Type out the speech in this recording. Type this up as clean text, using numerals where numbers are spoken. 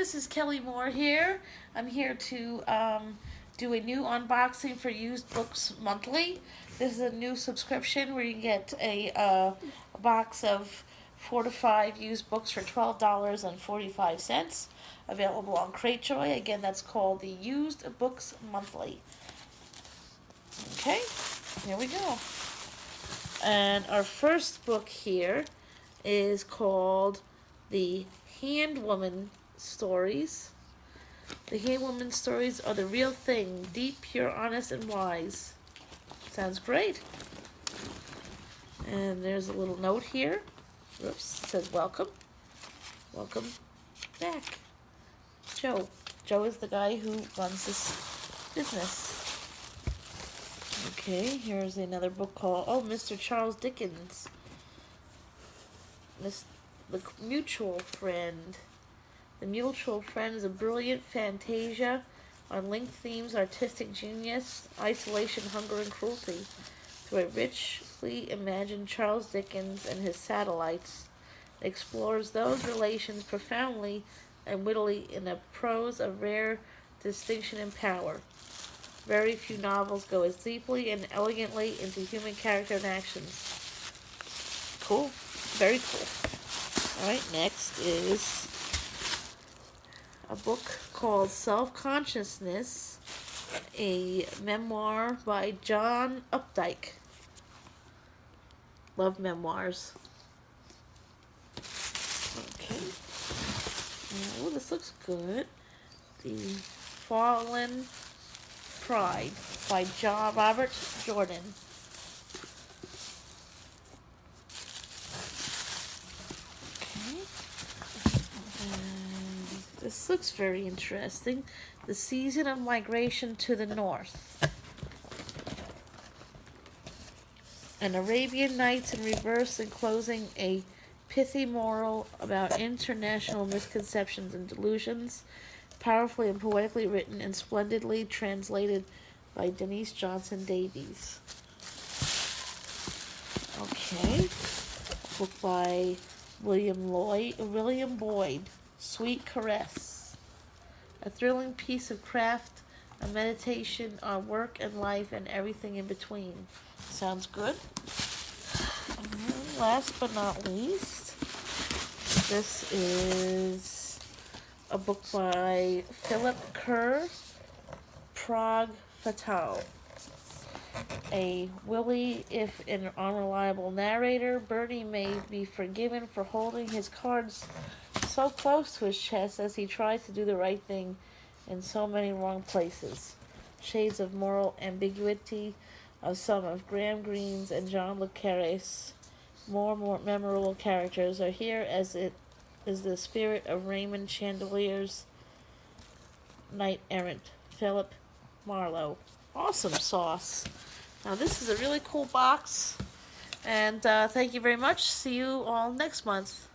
this is Kelly Moore here. I'm here to do a new unboxing for Used Books Monthly. This is a new subscription where you get a box of 4 to 5 used books for $12.45. Available on Cratejoy. Again, that's called the Used Books Monthly. Okay, here we go. And our first book here is called The Handwoman Stories. The Handwoman Stories are the real thing, deep, pure, honest, and wise. Sounds great. And there's a little note here. Oops, it says welcome. Welcome back, Joe. Joe is the guy who runs this business. Okay, here's another book called, Mr. Charles Dickens. The Mutual Friend. The Mutual Friend is a brilliant fantasia on linked themes, artistic genius, isolation, hunger, and cruelty. Through a richly imagined Charles Dickens and his satellites, it explores those relations profoundly and wittily in a prose of rare distinction and power. Very few novels go as deeply and elegantly into human character and actions. Cool. Very cool. Alright, next is a book called Self-Consciousness, a memoir by John Updike. Love memoirs. Okay. Oh, this looks good. The Fallen Pride by Robert Jordan. This looks very interesting. The Season of Migration to the North. An Arabian Nights in reverse, enclosing a pithy moral about international misconceptions and delusions. Powerfully and poetically written and splendidly translated by Denise Johnson Davies. Okay. A book by William Boyd. Sweet Caress. A thrilling piece of craft, a meditation on work and life and everything in between. Sounds good. And last but not least, this is a book by Philip Kerr, Prague Fatale. A wily, if an unreliable narrator, Bertie may be forgiven for holding his cards so close to his chest as he tries to do the right thing in so many wrong places. Shades of moral ambiguity of some of Graham Greene's and John le Carré's more memorable characters are here, as it is the spirit of Raymond Chandelier's Knight Errant, Philip Marlowe. Awesome sauce. Now this is a really cool box, and thank you very much. See you all next month.